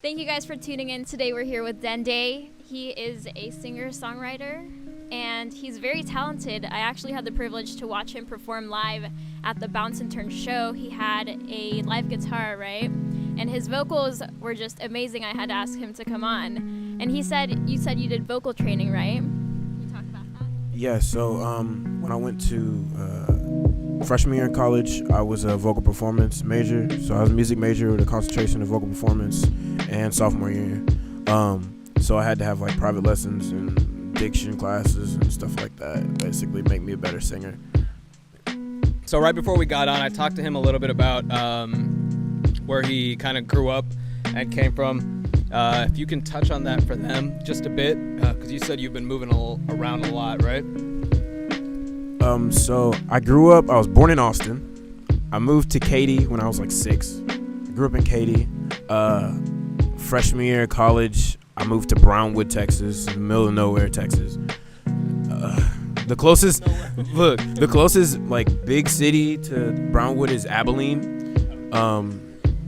Thank you guys for tuning in. Today we're here with Dende. He is a singer-songwriter and he's very talented. I actually had the privilege to watch him perform live at the Bounce and Turn show. He had a live guitar, right? And his vocals were just amazing. I had to ask him to come on. And you said you did vocal training, right? Can you talk about that? Yeah, so when I went to freshman year in college, I was a vocal performance major. So I was a music major with a concentration in vocal performance. And sophomore year, so I had to have like private lessons and diction classes and stuff like that, basically make me a better singer. So right before we got on, I talked to him a little bit about where he kind of grew up and came from. If you can touch on that for them just a bit, because you said you've been moving around a lot, right? So I was born in Austin. I moved to Katy when I was like 6. I grew up in Katy. Freshman year of college, I moved to Brownwood, Texas, in the middle of nowhere, Texas. The closest like big city to Brownwood is Abilene.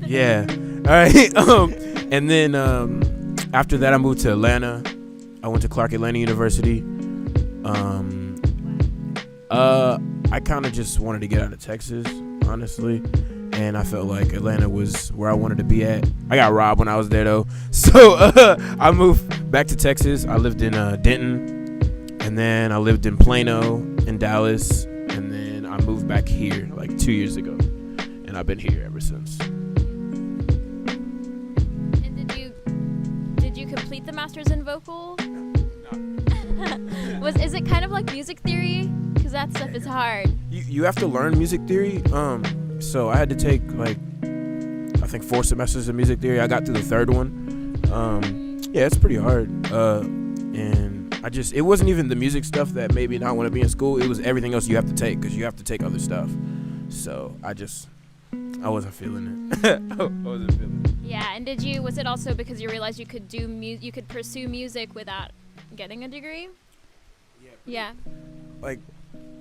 Yeah. All right. And then after that, I moved to Atlanta. I went to Clark Atlanta University. I kind of just wanted to get out of Texas, honestly. And I felt like Atlanta was where I wanted to be at. I got robbed when I was there, though. So I moved back to Texas. I lived in Denton. And then I lived in Plano and Dallas. And then I moved back here like 2 years ago. And I've been here ever since. And did you complete the master's in vocal? No. Is it kind of like music theory? Because that stuff is hard. You have to learn music theory. So I had to take like I think 4 semesters of music theory. I got through the third one. Yeah, it's pretty hard. And it wasn't even the music stuff that made me not want to be in school. It was everything else you have to take because you have to take other stuff. So I wasn't feeling it. I wasn't feeling it. Yeah, and was it also because you realized you could pursue music without getting a degree? Yeah. Like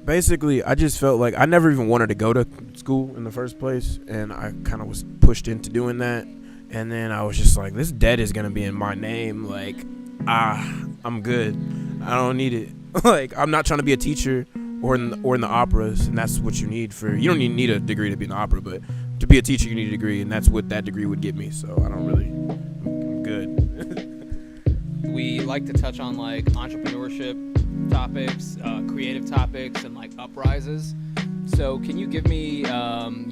basically, I just felt like I never even wanted to go to school in the first place, and I kind of was pushed into doing that. And then I was just like, this debt is gonna be in my name. Like, I'm good. I don't need it. Like, I'm not trying to be a teacher or in the operas, and that's what you need you don't need a degree to be in the opera, but to be a teacher, you need a degree, and that's what that degree would get me. So I'm good. We like to touch on like entrepreneurship topics, creative topics, and like uprises. So can you give me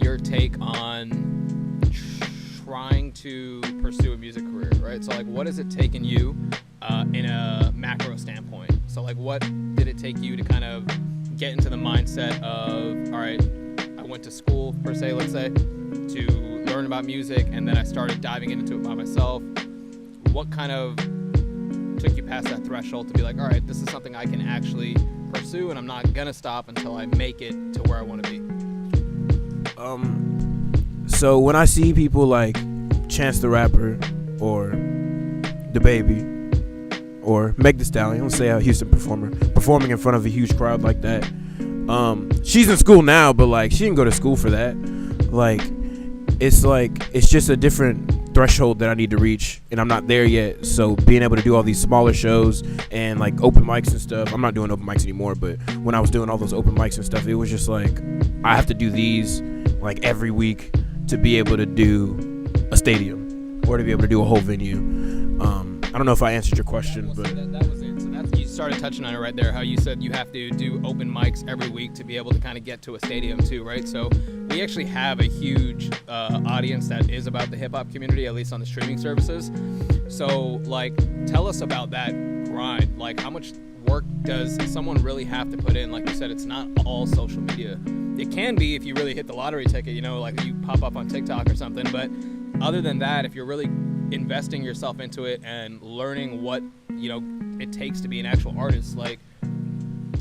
your take on trying to pursue a music career, right? So like what has it taken you in a macro standpoint? So like what did it take you to kind of get into the mindset of, all right, I went to school per se, let's say, to learn about music, and then I started diving into it by myself. What kind of took you past that threshold to be like, all right, this is something I can actually pursue, and I'm not gonna stop until I make it to where I want to be? So when I see people like Chance the Rapper or The Baby or Meg Thee Stallion, let's say a Houston performer, performing in front of a huge crowd like that, she's in school now, but like she didn't go to school for that. Like it's just a different threshold that I need to reach, and I'm not there yet. So being able to do all these smaller shows and like open mics and stuff, I'm not doing open mics anymore, but when I was doing all those open mics and stuff, it was just like I have to do these like every week to be able to do a stadium or to be able to do a whole venue. I don't know if I answered your question, but that was it. So you started touching on it right there, how you said you have to do open mics every week to be able to kind of get to a stadium too, right? So we actually have a huge audience that is about the hip-hop community, at least on the streaming services. So like tell us about that grind. Like how much work does someone really have to put in? Like you said, it's not all social media. It can be if you really hit the lottery ticket, you know, like you pop up on TikTok or something, but other than that, if you're really investing yourself into it and learning what, you know, it takes to be an actual artist, like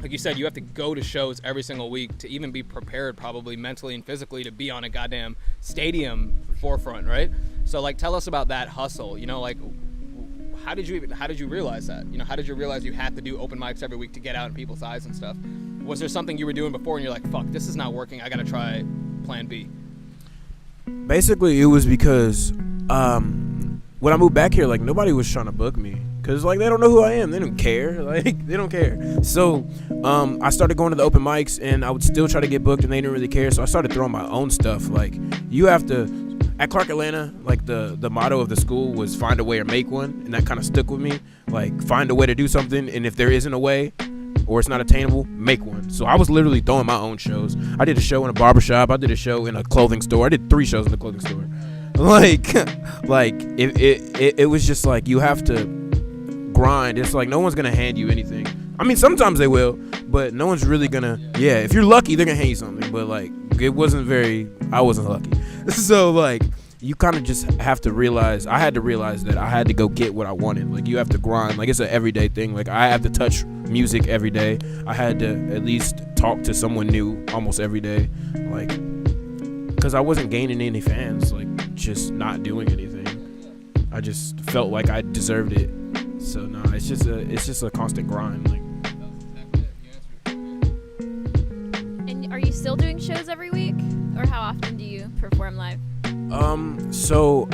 you said, you have to go to shows every single week to even be prepared, probably mentally and physically, to be on a goddamn stadium forefront, right? So like tell us about that hustle, you know, like how did you realize that? You know, how did you realize you had to do open mics every week to get out in people's eyes and stuff? Was there something you were doing before and you're like, fuck, this is not working, I gotta try plan B? basically it was because when I moved back here, like, nobody was trying to book me because, like, they don't know who I am. They don't care. Like, they don't care. So I started going to the open mics, and I would still try to get booked, and they didn't really care. So I started throwing my own stuff. Like, you have to, at Clark Atlanta, like, the motto of the school was find a way or make one, and that kind of stuck with me. Like, find a way to do something, and if there isn't a way or it's not attainable, make one. So I was literally throwing my own shows. I did a show in a barbershop. I did a show in a clothing store. I did 3 shows in a clothing store. Like it was just like, you have to grind. It's like no one's gonna hand you anything. I mean, sometimes they will, but no one's really gonna. Yeah, if you're lucky, they're gonna hand you something. But like, I wasn't lucky. So like, you kind of just have to realize. I had to realize that I had to go get what I wanted. Like, you have to grind. Like, it's an everyday thing. Like, I have to touch music every day. I had to at least talk to someone new almost every day. Like, because I wasn't gaining any fans. Like, just not doing anything. I just felt like I deserved it. So no, it's just a constant grind. Like, And are you still doing shows every week, or how often do you perform live? So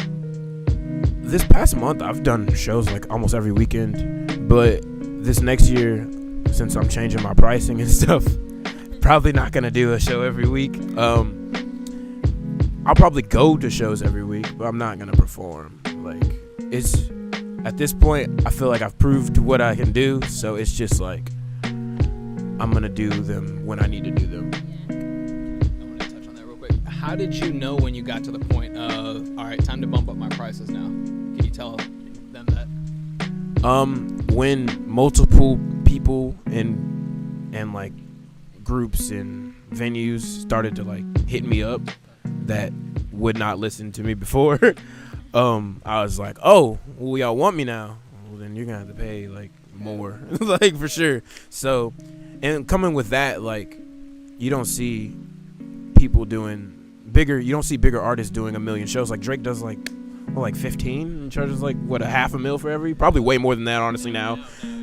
this past month I've done shows like almost every weekend, but this next year, since I'm changing my pricing and stuff, probably not gonna do a show every week. I'll probably go to shows every week, but I'm not gonna perform. Like, it's at this point, I feel like I've proved what I can do, so it's just like I'm gonna do them when I need to do them. I want to touch on that real quick. How did you know when you got to the point of, all right, time to bump up my prices now? Can you tell them that? When multiple people and like groups and venues started to like hit me up that would not listen to me before, I was like, oh, well, y'all want me now? Well, then you're gonna have to pay like more, like, for sure. So, and coming with that, like, you don't see people doing bigger. You don't see bigger artists doing 1 million shows. Like, Drake does like 15 and charges like what, $500,000 for every, probably way more than that honestly now,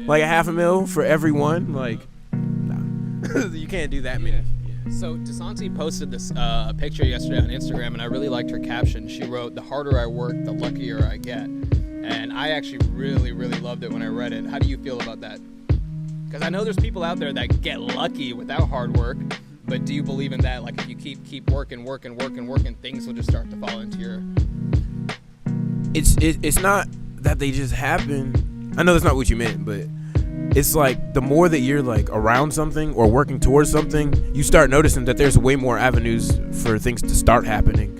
like $500,000 for everyone. Like, nah. You can't do that many. So Desanti posted this picture yesterday on Instagram, and I really liked her caption. She wrote, "The harder I work, the luckier I get." And I actually really, really loved it when I read it. How do you feel about that? Because I know there's people out there that get lucky without hard work, but do you believe in that? Like, if you keep working, things will just start to fall into your... It's not that they just happen. I know that's not what you meant, but it's like the more that you're like around something or working towards something, you start noticing that there's way more avenues for things to start happening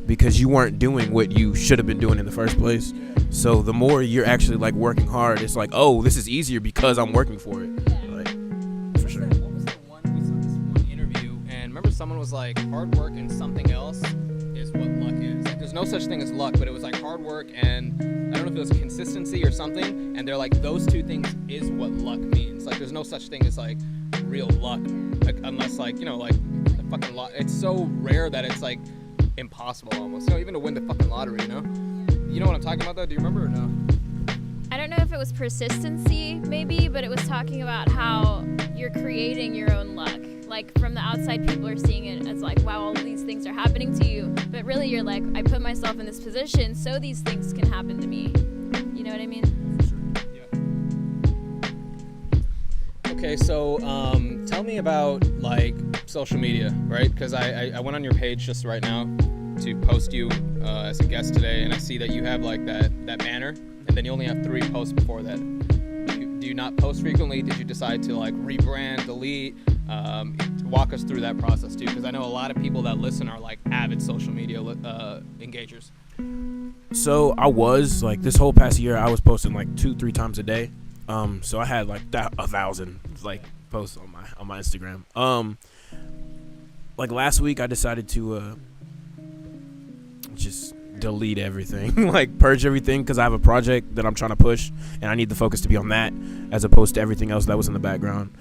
because you weren't doing what you should have been doing in the first place. So the more you're actually like working hard, it's like, oh, this is easier because I'm working for it. Like, for sure. What was the one, we saw this one interview, and remember someone was like, hard work and something else is what luck is. Like, there's no such thing as luck, but it was like hard work and I don't know if it was consistency or something, and they're like, those two things is what luck means. Like, there's no such thing as like real luck, like, unless like, you know, like the fucking it's so rare that it's like impossible almost, you know, even to win the fucking lottery, you know what I'm talking about though? Do you remember or no? I don't know if it was persistency maybe, but it was talking about how you're creating your own luck. Like, from the outside, people are seeing it as like, wow, all these things are happening to you, but really you're like, I put myself in this position so these things can happen to me. You know what I mean? Yeah. Okay, so tell me about like social media, right? Because I went on your page just right now to post you as a guest today, and I see that you have like that banner, and then you only have 3 posts before that. Do you not post frequently? Did you decide to like rebrand, delete? Walk us through that process too, because I know a lot of people that listen are like avid social media engagers. So I was like, this whole past year I was posting like 2-3 times a day. So I had like 1,000 like posts on my Instagram. Like last week I decided to just delete everything, like purge everything, because I have a project that I'm trying to push and I need the focus to be on that as opposed to everything else that was in the background.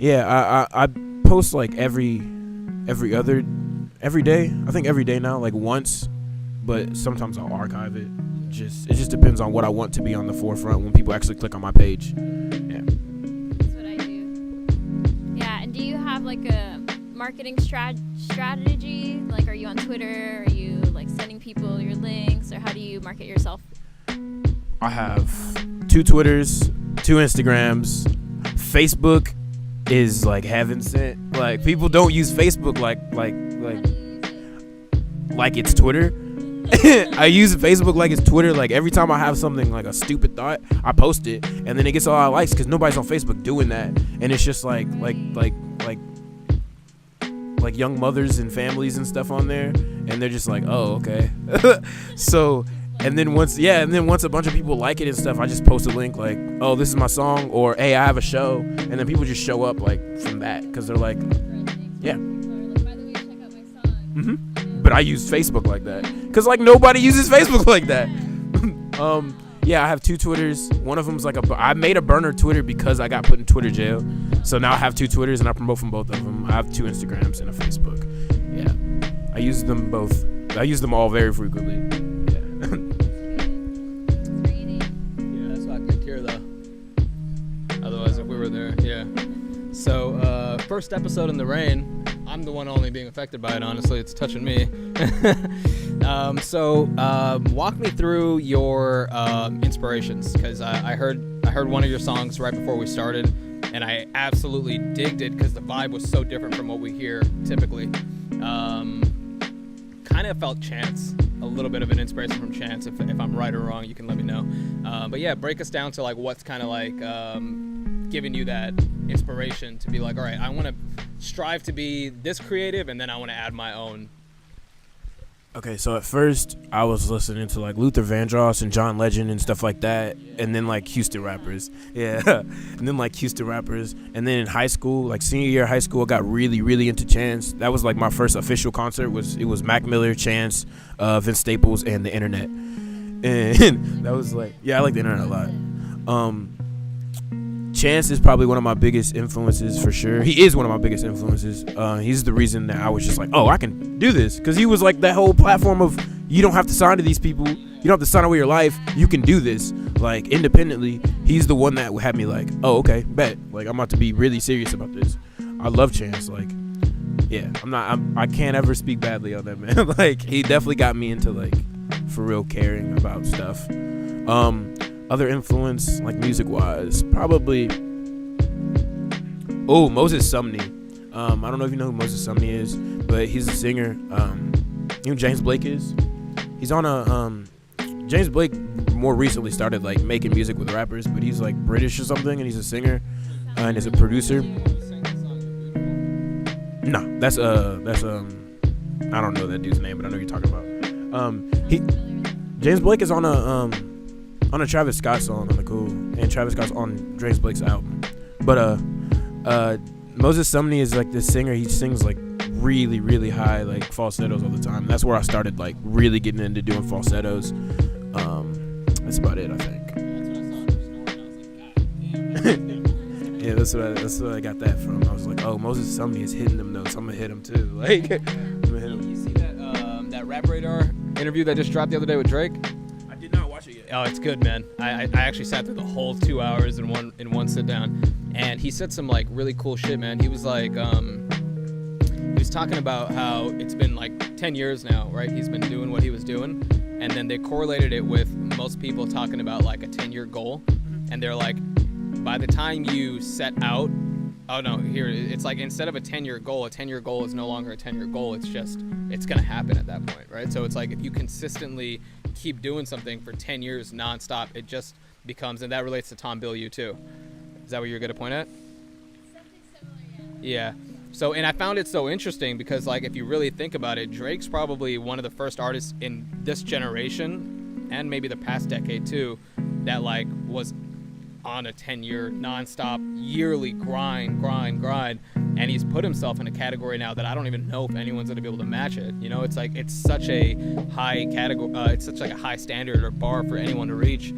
I post like every day. I think every day now, like once, but sometimes I'll archive it. It just depends on what I want to be on the forefront when people actually click on my page. Yeah. That's what I do. Yeah, and do you have like a marketing strategy? Like, are you on Twitter? Are you like sending people your links, or how do you market yourself? I have 2 Twitters, 2 Instagrams. Facebook is like heaven sent. Like, people don't use Facebook like it's Twitter. I use Facebook like it's Twitter. Like, every time I have something like a stupid thought, I post it, and then it gets a lot of likes because nobody's on Facebook doing that. And it's just like young mothers and families and stuff on there, and they're just like, oh, okay. So, and then once a bunch of people like it and stuff, I just post a link like, oh, this is my song, or hey, I have a show, and then people just show up like from that because they're like, yeah. But I use Facebook like that because like nobody uses Facebook like that. Yeah, I have 2 Twitters. One of them's like I made a burner Twitter because I got put in Twitter jail. So now I have 2 Twitters and I promote from both of them. I have 2 Instagrams and a Facebook. Yeah, I use them both. I use them all very frequently. Yeah. Yeah, that's not good here though. Otherwise, if we were there, yeah. So, first episode in the rain. I'm the one only being affected by it, honestly. It's touching me. So walk me through your inspirations, because I heard one of your songs right before we started, and I absolutely digged it because the vibe was so different from what we hear typically. Kind of felt Chance, a little bit of an inspiration from Chance. If I'm right or wrong, you can let me know. But yeah, break us down to like what's kind of like giving you that inspiration to be like, all right, I want to strive to be this creative, and then I want to add my own. Okay, so at first I was listening to like Luther Vandross and John Legend and stuff like that, and then like Houston rappers, and then in high school, like senior year of high school, I got really into Chance. That was like my first official concert. It was Mac Miller, Chance, Vince Staples, and the Internet, and that was like, yeah, I like the Internet a lot. Chance is probably one of my biggest influences for sure. He is one of my biggest influences. He's the reason that I was just like, oh, I can do this. Because he was like that whole platform of, you don't have to sign to these people. You don't have to sign away your life. You can do this. Like, independently. He's the one that had me like, oh, okay, bet. Like, I'm about to be really serious about this. I love Chance. Like, yeah, I can't ever speak badly on that, man. Like, he definitely got me into, like, for real caring about stuff. Other influence, like music-wise, probably. Oh, Moses Sumney. I don't know if you know who Moses Sumney is, but he's a singer. You know who James Blake is? He's on a. James Blake more recently started like making music with rappers, but he's like British or something, and he's a singer and is a producer. No, that's I don't know that dude's name, but I know who you're talking about. James Blake is on a Travis Scott song on the Cool, and Travis Scott's on James Blake's album. But Moses Sumney is like this singer. He sings like really high like falsettos all the time. That's where I started like really getting into doing falsettos. That's about it, I think. Yeah, that's what I got that from. I was like, oh, Moses Sumney is hitting them notes. I'm gonna hit him too. Like, I'm gonna hit him. You see that Rap Radar interview that just dropped the other day with Drake? Oh, it's good, man. I actually sat through the whole 2 hours in one sit down, and he said some like really cool shit, man. He was like, he was talking about how it's been like 10 years now, right? He's been doing what he was doing, and then they correlated it with most people talking about like a 10-year goal, and they're like, by the time you set out, oh no, here it's like instead of a 10-year goal is no longer a 10-year goal. It's gonna happen at that point, right? So it's like if you consistently keep doing something for 10 years nonstop, it just becomes, and that relates to Tom Bilyeu too. Is that what you're gonna point at? Something similar, yeah. Yeah. So, and I found it so interesting because like if you really think about it, Drake's probably one of the first artists in this generation and maybe the past decade too that like was on a 10-year nonstop yearly grind, and he's put himself in a category now that I don't even know if anyone's gonna be able to match it. You know, it's like it's such a high category, it's such like a high standard or bar for anyone to reach.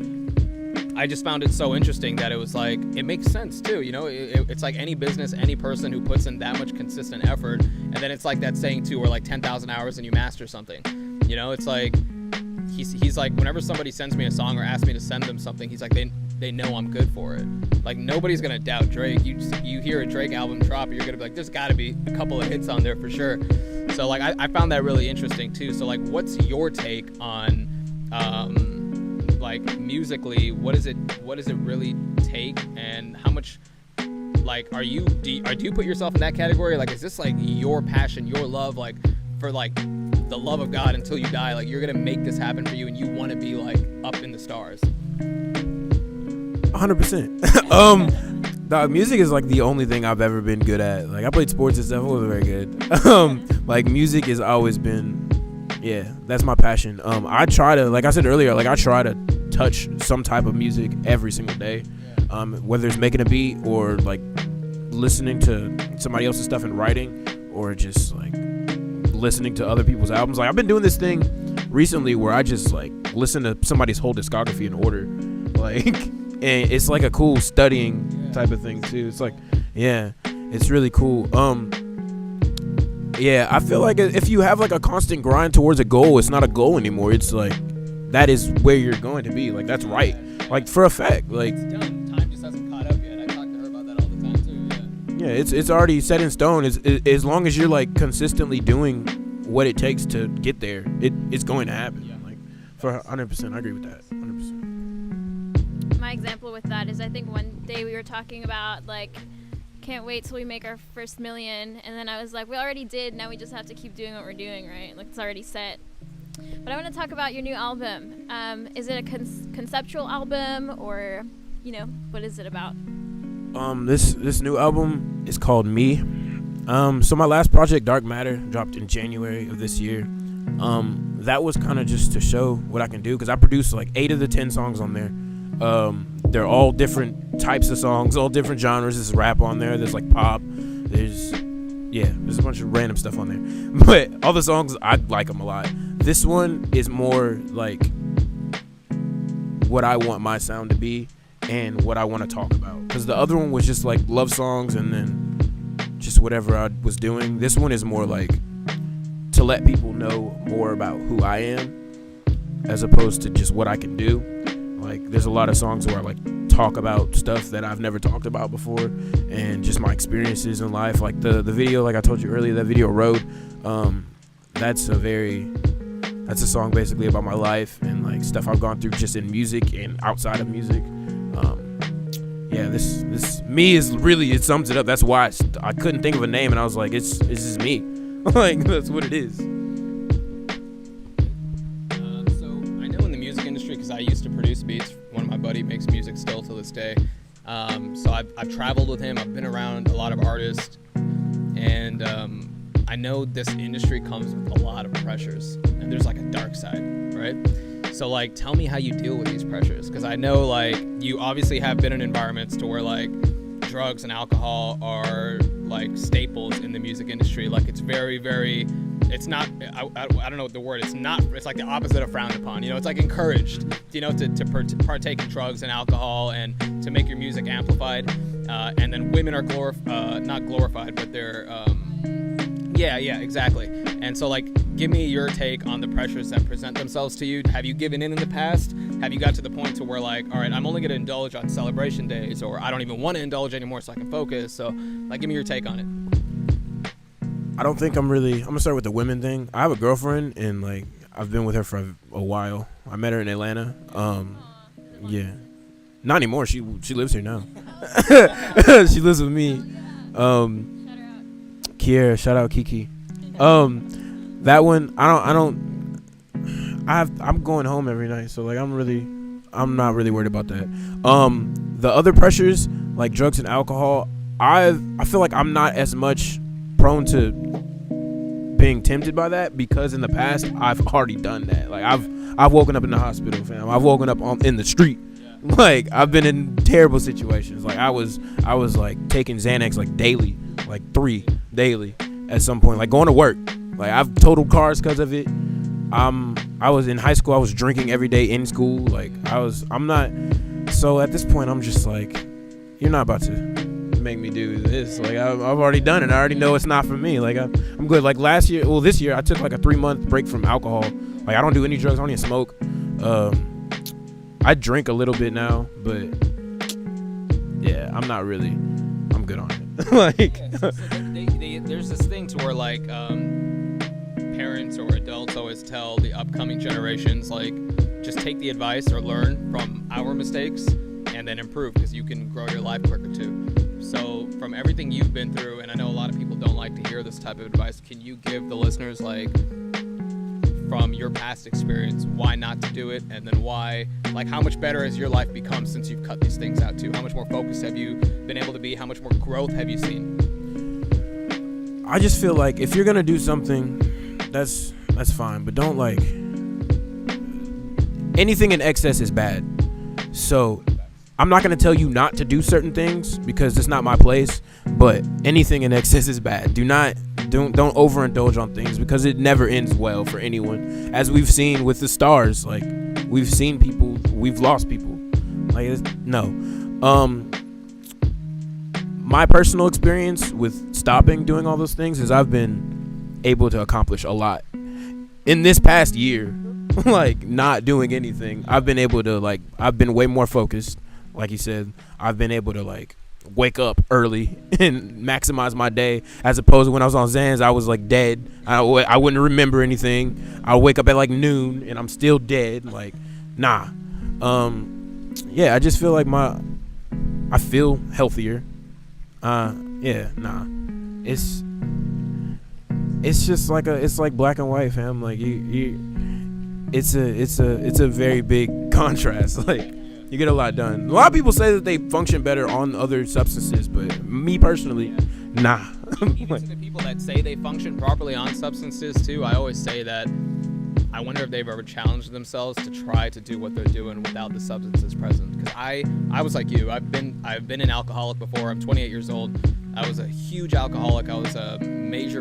I just found it so interesting that it was like it makes sense too. You know, it's like any business, any person who puts in that much consistent effort, and then it's like that saying too, where like 10,000 hours and you master something. You know, it's like he's like whenever somebody sends me a song or asks me to send them something, he's like they know I'm good for it. Like nobody's gonna doubt Drake. You hear a Drake album drop, you're gonna be like, there's gotta be a couple of hits on there for sure. So like I found that really interesting too. So like, what's your take on like musically? What does it really take, and how much? Like, do you put yourself in that category? Like, is this like your passion, your love, like for like the love of God until you die? Like, you're gonna make this happen for you, and you want to be like up in the stars. 100%. Dog, music is like the only thing I've ever been good at. Like, I played sports and stuff. I wasn't very good. Like, music has always been, yeah, that's my passion. I try to, like I said earlier, like I try to touch some type of music every single day. Whether it's making a beat or like listening to somebody else's stuff and writing, or just like listening to other people's albums. Like, I've been doing this thing recently where I just like listen to somebody's whole discography in order, like, and it's like a cool studying type of thing too. It's like, yeah, it's really cool. Yeah, I feel like if you have like a constant grind towards a goal, it's not a goal anymore. It's like, that is where you're going to be. Like, that's right. Like, for a fact. Like, It's done. Time just hasn't caught up yet. I talk to her about that all the time too. Yeah. yeah, it's already set in stone. As long as you're like consistently doing what it takes to get there, it's going to happen. Yeah. Like, for 100%, I agree with that. 100%. My example with that is, I think one day we were talking about like, can't wait till we make our first million, and then I was like, we already did, now we just have to keep doing what we're doing, right? Like, it's already set. But I want to talk about your new album. Is it a conceptual album, or, you know, what is it about? This new album is called Me. So my last project, Dark Matter, dropped in January of this year. That was kind of just to show what I can do, because I produced like 8 of the 10 songs on there. They're all different types of songs, all different genres. There's rap on there, there's like pop, there's a bunch of random stuff on there. But all the songs, I like them a lot. This one is more like what I want my sound to be and what I want to talk about. Because the other one was just like love songs and then just whatever I was doing. This one is more like to let people know more about who I am, as opposed to just what I can do. Like, there's a lot of songs where I like talk about stuff that I've never talked about before, and just my experiences in life. Like the video, like I told you earlier, that video, Road, that's a song basically about my life and like stuff I've gone through just in music and outside of music. Yeah, this Me is really, it sums it up. That's why I couldn't think of a name, and I was like, it's just me. Like, that's what it is. So I know in the music industry, because I used to produce beats. One of my buddy makes music still to this day. So I've traveled with him. I've been around a lot of artists, and I know this industry comes with a lot of pressures, and there's like a dark side, right? So like, tell me how you deal with these pressures, because I know like you obviously have been in environments to where like drugs and alcohol are like staples in the music industry. Like, it's very, very, it's not, I don't know what the word, it's like the opposite of frowned upon, you know, it's like encouraged, you know, to partake in drugs and alcohol and to make your music amplified. And then women are not glorified, but they're, yeah, exactly. And so like, give me your take on the pressures that present themselves to you. Have you given in the past? Have you got to the point to where like, all right, I'm only going to indulge on celebration days, or I don't even want to indulge anymore so I can focus? So like, give me your take on it. I don't think I'm gonna start with the women thing. I have a girlfriend, and like, I've been with her for a while. I met her in Atlanta. Yeah, not anymore. She lives here now. She lives with me. Kiera, shout out Kiki. That one, I'm going home every night, so like, I'm not really worried about that. The other pressures, like drugs and alcohol, I feel like I'm not as much prone to being tempted by that, because in the past I've already done that. Like, I've woken up in the hospital, fam. I've woken up in the street. Like, I've been in terrible situations. Like, I was like taking Xanax like daily, like 3 daily at some point, like going to work. Like, I've totaled cars because of it. I was in high school. I was drinking every day in school. Like, I'm not. So at this point, I'm just like, you're not about to make me do this. Like, I've already done it. I already know it's not for me. Like, I'm good. Like, this year, I took like a 3-month break from alcohol. Like, I don't do any drugs. I don't even smoke. I drink a little bit now, but yeah, I'm good on it. Like, there's this thing to where like, parents or adults always tell the upcoming generations, like, just take the advice or learn from our mistakes and then improve, because you can grow your life quicker too. So from everything you've been through, and I know a lot of people don't like to hear this type of advice, can you give the listeners, like, from your past experience, why not to do it, and then why, like, how much better has your life become since you've cut these things out too? How much more focused have you been able to be? How much more growth have you seen? I just feel like if you're gonna do something, that's fine, but don't, like, anything in excess is bad. So I'm not gonna tell you not to do certain things because it's not my place, but anything in excess is bad. Don't overindulge on things, because it never ends well for anyone. As we've seen with the stars, like, we've seen people, we've lost people. Like, no. My personal experience with stopping doing all those things is I've been able to accomplish a lot in this past year. Like, not doing anything, I've been able to, like, I've been way more focused. Like you said, I've been able to, like, wake up early and maximize my day, as opposed to when I was on Xans, I was, like, dead. I wouldn't remember anything. I'll wake up at, like, noon and I'm still dead. Like, nah. Yeah, I just feel like I feel healthier. Yeah, nah. It's just like it's like black and white, fam. Like, it's a very big contrast. Like, you get a lot done. A lot of people say that they function better on other substances, but me personally, nah. Even to the people that say they function properly on substances too, I always say that I wonder if they've ever challenged themselves to try to do what they're doing without the substances present. Because I was like you. I've been an alcoholic before. I'm 28 years old. I was a huge alcoholic. I was a major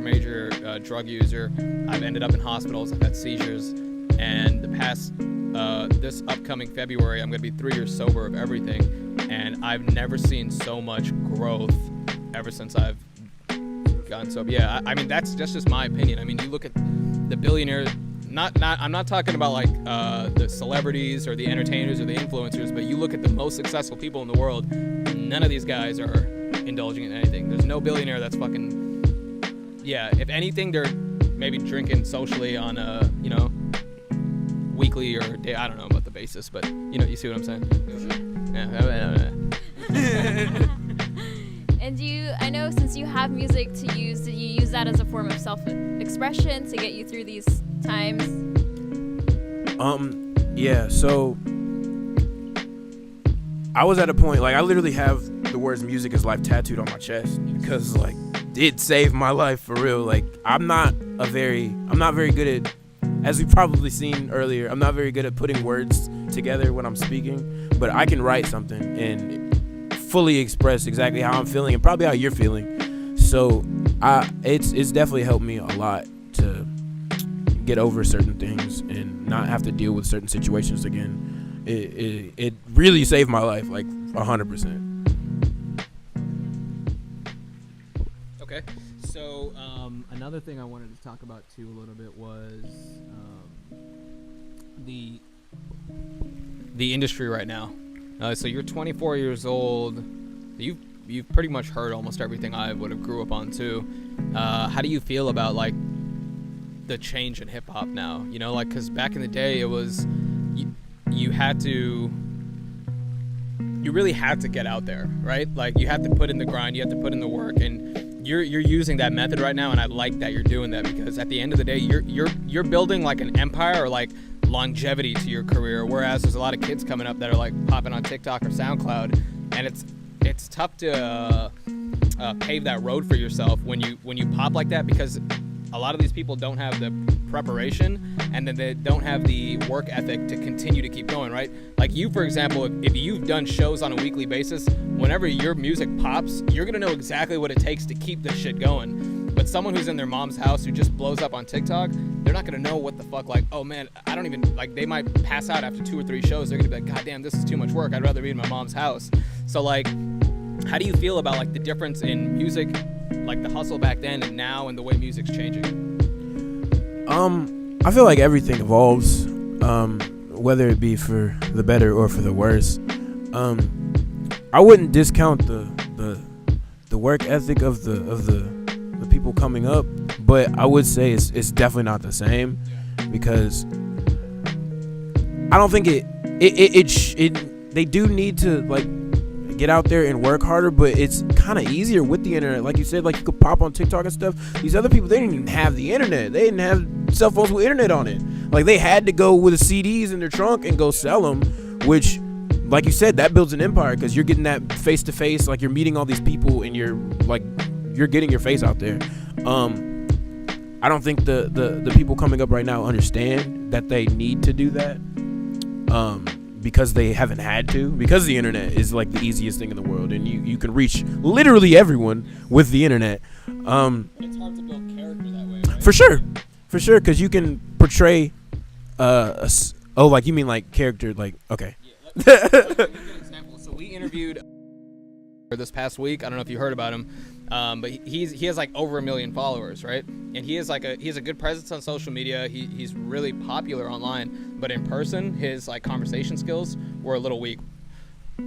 drug user. I've ended up in hospitals. I've had seizures. And the past this upcoming February, I'm going to be 3 years sober of everything. And I've never seen so much growth ever since I've gotten sober. Yeah, I mean, that's just my opinion. I mean, you look at the billionaires. I'm not talking about, like, the celebrities or the entertainers or the influencers, but you look at the most successful people in the world, none of these guys are indulging in anything. There's no billionaire that's fucking, yeah, if anything, they're maybe drinking socially on a, weekly or day, I don't know about the basis, but, you see what I'm saying? Yeah. And I know since you have music to use, did you use that as a form of self-expression to get you through these times? Yeah, so I was at a point, like, I literally have the words "music is life" tattooed on my chest, because, like, it saved my life for real. Like, I'm not very good at, as we've probably seen earlier, I'm not very good at putting words together when I'm speaking, but I can write something and fully express exactly how I'm feeling and probably how you're feeling. So it's definitely helped me a lot to get over certain things and not have to deal with certain situations again. It really saved my life, like, 100%. Okay, so another thing I wanted to talk about too a little bit was the industry right now. So you're 24 years old. You've pretty much heard almost everything I would have grew up on too. How do you feel about, like, the change in hip hop now? Like, because back in the day it was you really had to get out there, right? Like, you had to put in the grind, you had to put in the work, and you're using that method right now, and I like that you're doing that, because at the end of the day you're building, like, an empire or, like, longevity to your career, whereas there's a lot of kids coming up that are, like, popping on TikTok or SoundCloud, and it's tough to pave that road for yourself when you pop like that, because a lot of these people don't have the preparation, and then they don't have the work ethic to continue to keep going, right? Like you, for example, if you've done shows on a weekly basis, whenever your music pops, you're gonna know exactly what it takes to keep this shit going. But someone who's in their mom's house who just blows up on TikTok, they're not gonna know what the fuck, like, oh man, I don't even, like, they might pass out after 2 or 3 shows. They're gonna be like, god damn, this is too much work. I'd rather be in my mom's house. So, like, how do you feel about, like, the difference in music, like the hustle back then and now, and the way music's changing? I feel like everything evolves, whether it be for the better or for the worse. I wouldn't discount the work ethic of the people coming up, but I would say it's definitely not the same, because I don't think they do need to like get out there and work harder, but it's kind of easier with the internet. Like you said, like you could pop on TikTok and stuff. These other people, they didn't even have the internet. They didn't have cell phones with internet on it. Like they had to go with the CDs in their trunk and go sell them, which, like you said, that builds an empire, because you're getting that face to face. Like you're meeting all these people and you're getting your face out there. I don't think the people coming up right now understand that they need to do that. Because they haven't had to, because the internet is like the easiest thing in the world, and you can reach literally everyone with the internet. It's hard to build character that way, right? For sure, because you can portray like you mean like character, like, okay. Yeah, let me give an example. So we interviewed this past week. I don't know if you heard about him, but he has like over 1 million followers, right? And he has a good presence on social media. He's really popular online, but in person, his like conversation skills were a little weak.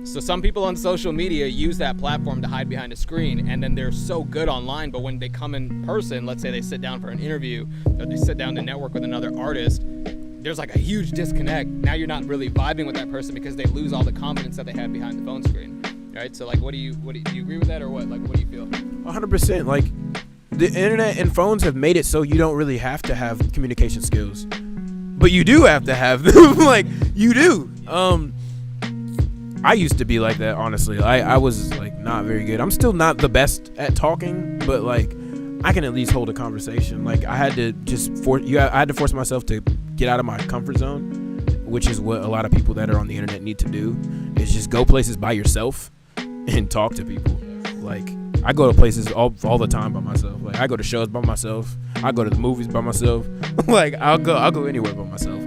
So some people on social media use that platform to hide behind a screen, and then they're so good online, but when they come in person, let's say they sit down for an interview, or they sit down to network with another artist, there's like a huge disconnect. Now you're not really vibing with that person because they lose all the confidence that they had behind the phone screen. Right, so like, do you agree with that, or what? Like, what do you feel? 100%. Like, the internet and phones have made it so you don't really have to have communication skills, but you do have to have them. Like, you do. I used to be like that, honestly. I was like not very good. I'm still not the best at talking, but like I can at least hold a conversation. Like I had to I had to force myself to get out of my comfort zone, which is what a lot of people that are on the internet need to do. Is just go places by yourself and talk to people. Like I go to places all the time by myself. Like I go to shows by myself. I go to the movies by myself. Like I'll go anywhere by myself.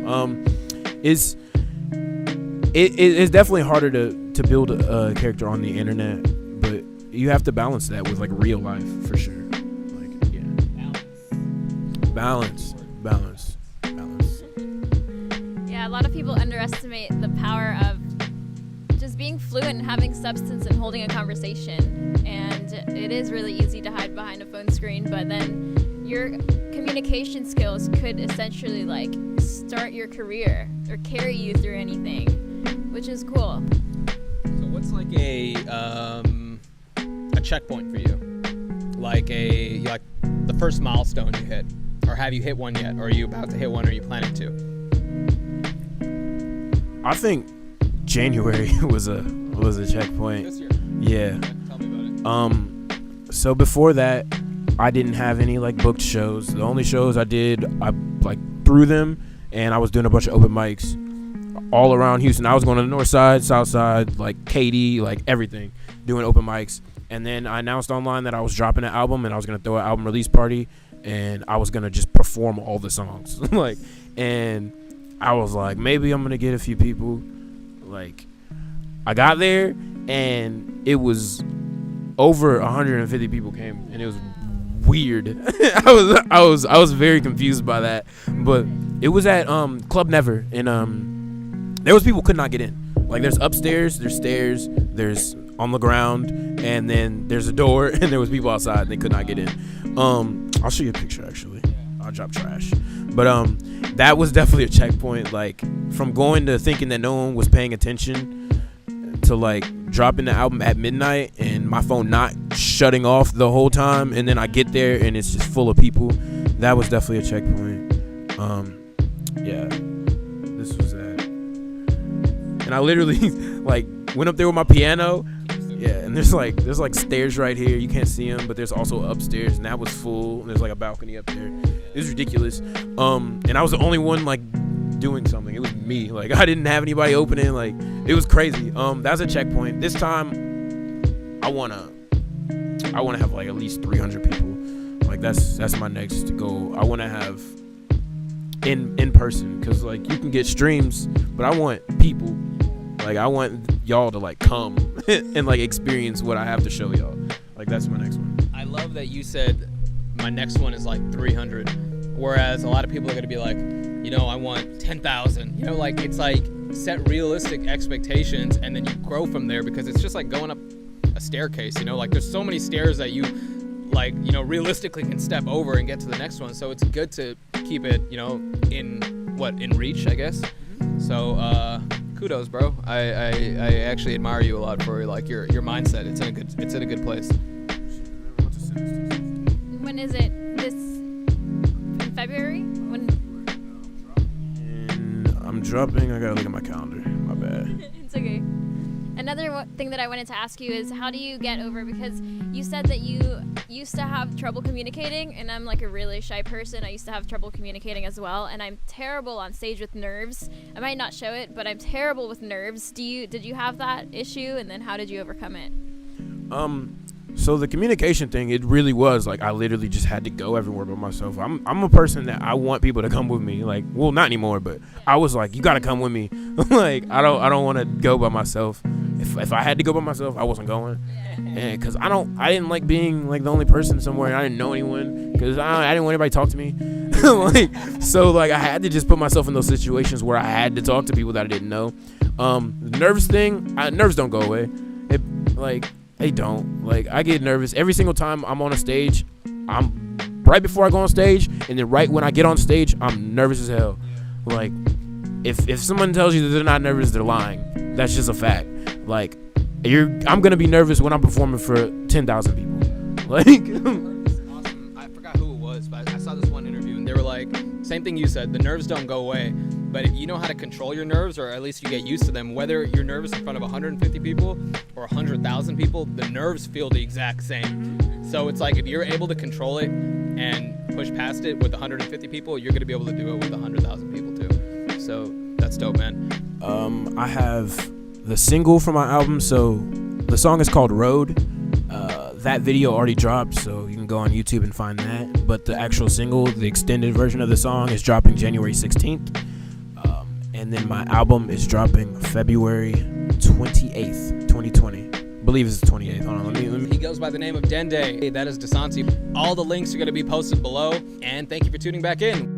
It's definitely harder to build a character on the internet, but you have to balance that with like real life for sure. Like balance. Yeah, a lot of people underestimate the power of just being fluent and having substance and holding a conversation. And it is really easy to hide behind a phone screen, but then your communication skills could essentially like start your career or carry you through anything, which is cool. So what's like a checkpoint for you? Like the first milestone you hit, or have you hit one yet? Or are you about to hit one? Or are you planning to? I think January was a checkpoint. This year? Yeah. Tell me about it. So before that, I didn't have any like booked shows. The only shows I did, I like threw them, and I was doing a bunch of open mics all around Houston. I was going to the north side, south side, like Katy, like everything, doing open mics. And then I announced online that I was dropping an album, and I was going to throw an album release party, and I was going to just perform all the songs. Like, and I was like, maybe I'm going to get a few people. Like, I got there, and it was over 150 people came, and it was weird. I was very confused by that. But it was at Club Never, and there was people could not get in. Like, there's upstairs, there's stairs, there's on the ground, and then there's a door, and there was people outside, and they could not get in. I'll show you a picture, actually. I'll drop trash. But that was definitely a checkpoint. Like, from going to thinking that no one was paying attention to like dropping the album at midnight and my phone not shutting off the whole time, and then I get there and it's just full of people. That was definitely a checkpoint. Yeah, this was that. And I literally like went up there with my piano. Yeah, and there's like stairs right here. You can't see them, but there's also upstairs, and that was full. And there's like a balcony up there. It was ridiculous. And I was the only one like doing something. It was me. Like, I didn't have anybody opening. Like, it was crazy. That was a checkpoint. This time I wanna have like at least 300 people. Like, that's my next goal. I wanna have in person, because like you can get streams, but I want people. Like, I want y'all to like come and like experience what I have to show y'all. Like, that's my next one. I love that you said my next one is like 300, whereas a lot of people are gonna be like, you know, I want 10,000. You know, like, it's like set realistic expectations and then you grow from there, because it's just like going up a staircase. You know, like, there's so many stairs that you like, you know, realistically can step over and get to the next one. So it's good to keep it, you know, in reach, I guess. So kudos, bro. I actually admire you a lot for like your mindset. It's in a good place. When is it? This in February? When? And I'm dropping. I gotta look at my calendar. My bad. It's okay. Another thing that I wanted to ask you is, how do you get over, because you said that you used to have trouble communicating, and I'm like a really shy person. I used to have trouble communicating as well, and I'm terrible on stage with nerves. I might not show it, but I'm terrible with nerves. Did you have that issue, and then how did you overcome it? So the communication thing, it really was like I literally just had to go everywhere by myself. I'm a person that I want people to come with me. Like, well, not anymore, but I was like, you gotta come with me. Like, I don't want to go by myself. If I had to go by myself, I wasn't going. And because I didn't like being like the only person somewhere. I didn't know anyone because I didn't want anybody to talk to me. So I had to just put myself in those situations where I had to talk to people that I didn't know. The nervous thing, nerves don't go away. They don't. Like, I get nervous every single time I'm on a stage. I'm right before I go on stage, and then right when I get on stage, I'm nervous as hell. Like, if someone tells you that they're not nervous, they're lying. That's just a fact. Like, I'm gonna be nervous when I'm performing for 10,000 people. Like, awesome. I forgot who it was, but I saw this one interview, and they were like, same thing you said. The nerves don't go away. But if you know how to control your nerves, or at least you get used to them, whether you're nervous in front of 150 people or 100,000 people, the nerves feel the exact same. So it's like, if you're able to control it and push past it with 150 people, you're going to be able to do it with 100,000 people too. So that's dope, man. I have the single from my album. So the song is called Road. That video already dropped, so you can go on YouTube and find that. But the actual single, the extended version of the song, is dropping January 16th. And then my album is dropping February 28th, 2020. I believe it's the 28th. Hold on, let me. He goes by the name of Dende. That is Dasanti. All the links are going to be posted below. And thank you for tuning back in.